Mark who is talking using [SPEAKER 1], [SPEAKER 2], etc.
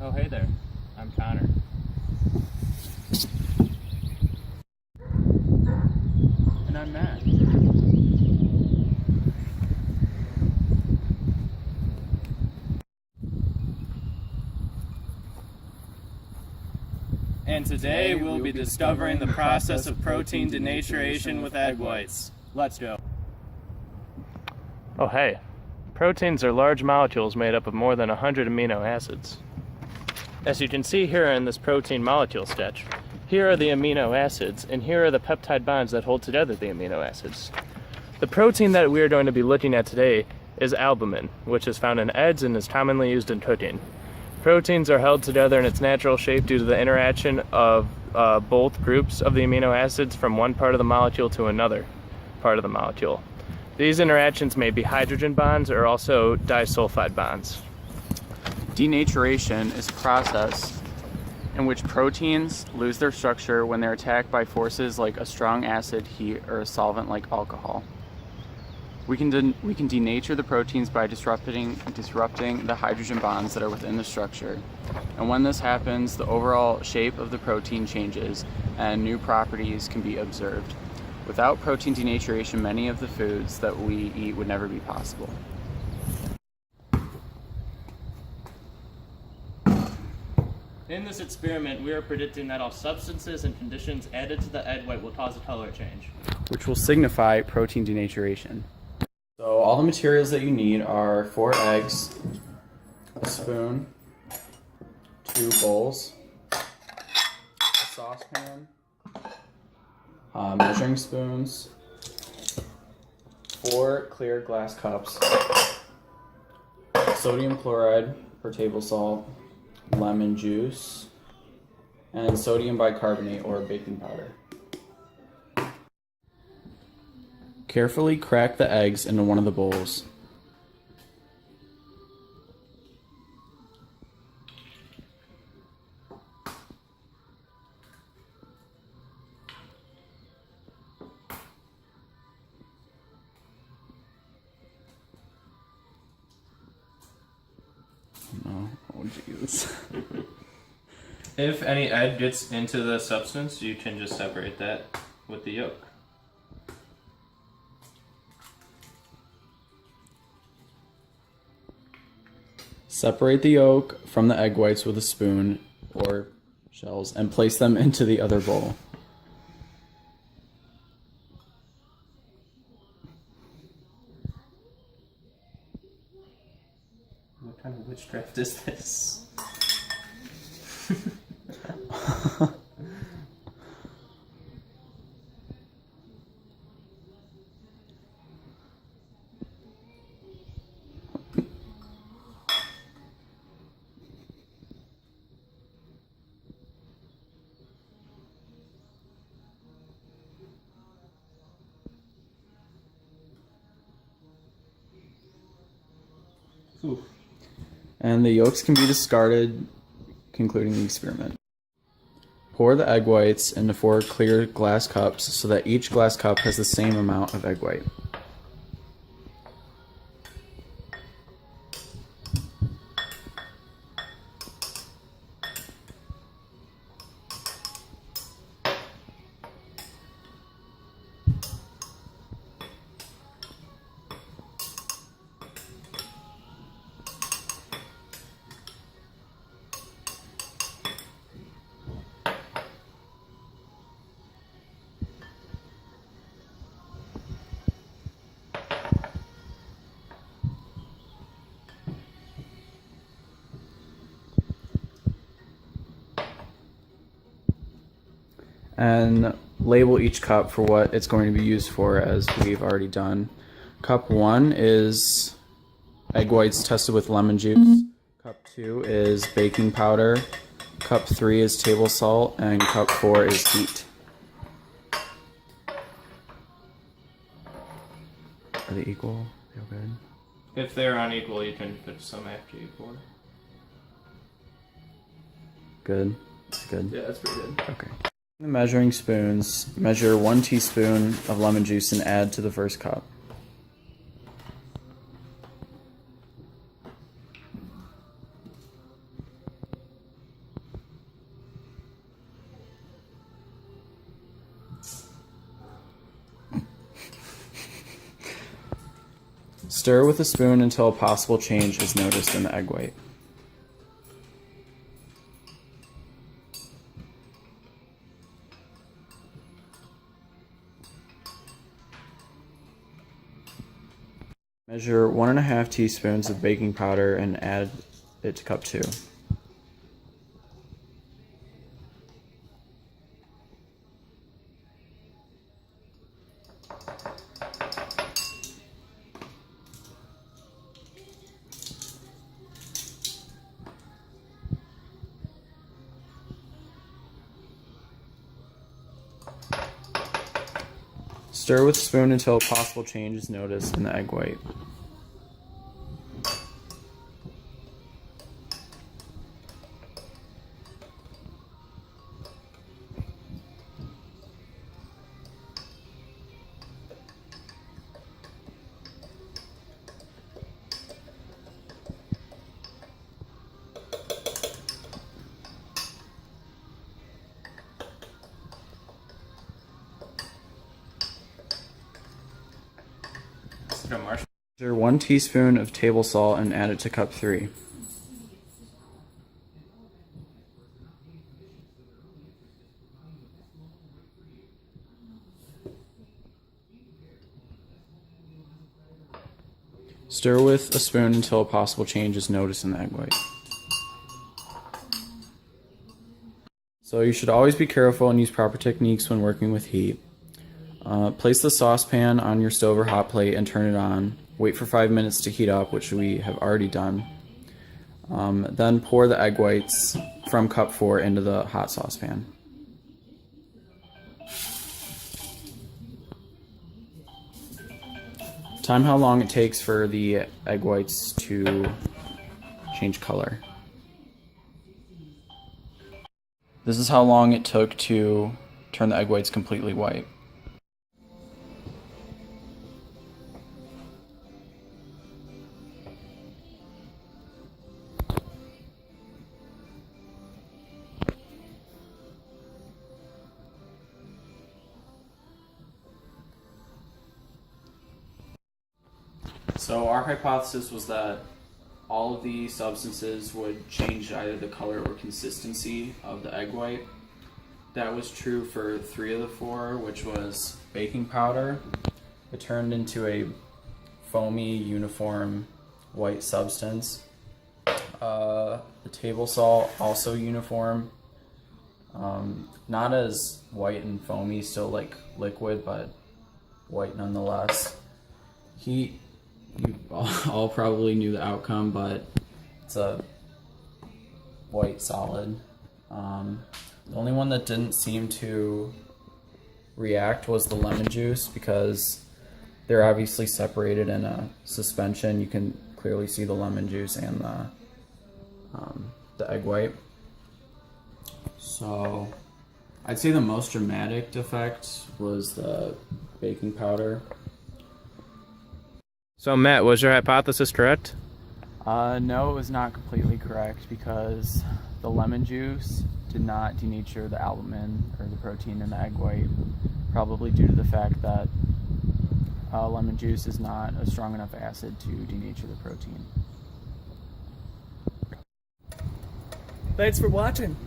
[SPEAKER 1] Oh, hey there. I'm Connor. And I'm Matt. And today we'll be discovering the process of protein denaturation with egg whites. Let's go. Oh, hey. Proteins are large molecules made up of more than 100 amino acids. As you can see here in this protein molecule sketch, here are the amino acids, and here are the peptide bonds that hold together the amino acids. The protein that we are going to be looking at today is albumin, which is found in eggs and is commonly used in cooking. Proteins are held together in its natural shape due to the interaction of both groups of the amino acids from one part of the molecule to another part of the molecule. These interactions may be hydrogen bonds or also disulfide bonds.
[SPEAKER 2] Denaturation is a process in which proteins lose their structure when they're attacked by forces like a strong acid, heat, or a solvent like alcohol. We can denature the proteins by disrupting the hydrogen bonds that are within the structure. And when this happens, the overall shape of the protein changes and new properties can be observed. Without protein denaturation, many of the foods that we eat would never be possible.
[SPEAKER 1] In this experiment, we are predicting that all substances and conditions added to the egg white will cause a color change,
[SPEAKER 2] which will signify protein denaturation. So all the materials that you need are 4 eggs, a spoon, 2 bowls, a saucepan, measuring spoons, 4 clear glass cups, sodium chloride per table salt, lemon juice, and sodium bicarbonate or baking powder. Carefully crack the eggs into one of the bowls. No, oh jeez.
[SPEAKER 1] If any egg gets into the substance, you can just separate that with the yolk.
[SPEAKER 2] Separate the yolk from the egg whites with a spoon or shells and place them into the other bowl.
[SPEAKER 1] What kind of witchcraft is this? Ooh.
[SPEAKER 2] And the yolks can be discarded, concluding the experiment. Pour the egg whites into 4 clear glass cups so that each glass cup has the same amount of egg white. And label each cup for what it's going to be used for, as we've already done. Cup 1 is egg whites tested with lemon juice. Cup 2 is baking powder. Cup 3 is table salt, and cup 4 is heat. Are they equal? Feel good?
[SPEAKER 1] If they're unequal, you can put some after you pour.
[SPEAKER 2] Good? Good?
[SPEAKER 1] Yeah, that's pretty good.
[SPEAKER 2] Okay. The measuring spoons, measure 1 teaspoon of lemon juice and add to the first cup. Stir with a spoon until a possible change is noticed in the egg white. Measure 1½ teaspoons of baking powder and add it to cup 2. Stir with a spoon until a possible change is noticed in the egg white. Measure 1 teaspoon of table salt and add it to cup 3. Stir with a spoon until a possible change is noticed in the egg white. So you should always be careful and use proper techniques when working with heat. Place the saucepan on your stove or hot plate and turn it on. Wait for 5 minutes to heat up, which we have already done. Then pour the egg whites from cup 4 into the hot saucepan. Time how long it takes for the egg whites to change color. This is how long it took to turn the egg whites completely white. So our hypothesis was that all of the substances would change either the color or consistency of the egg white. That was true for 3 of the 4, which was baking powder. It turned into a foamy, uniform white substance. The table salt, also uniform. Not as white and foamy, still like liquid, but white nonetheless. Heat, you all probably knew the outcome, but it's a white solid. The only one that didn't seem to react was the lemon juice, because they're obviously separated in a suspension. You can clearly see the lemon juice and the egg white. So I'd say the most dramatic effect was the baking powder.
[SPEAKER 1] So Matt, was your hypothesis correct?
[SPEAKER 2] No, it was not completely correct, because the lemon juice did not denature the albumin, or the protein in the egg white, probably due to the fact that lemon juice is not a strong enough acid to denature the protein.
[SPEAKER 3] Thanks for watching.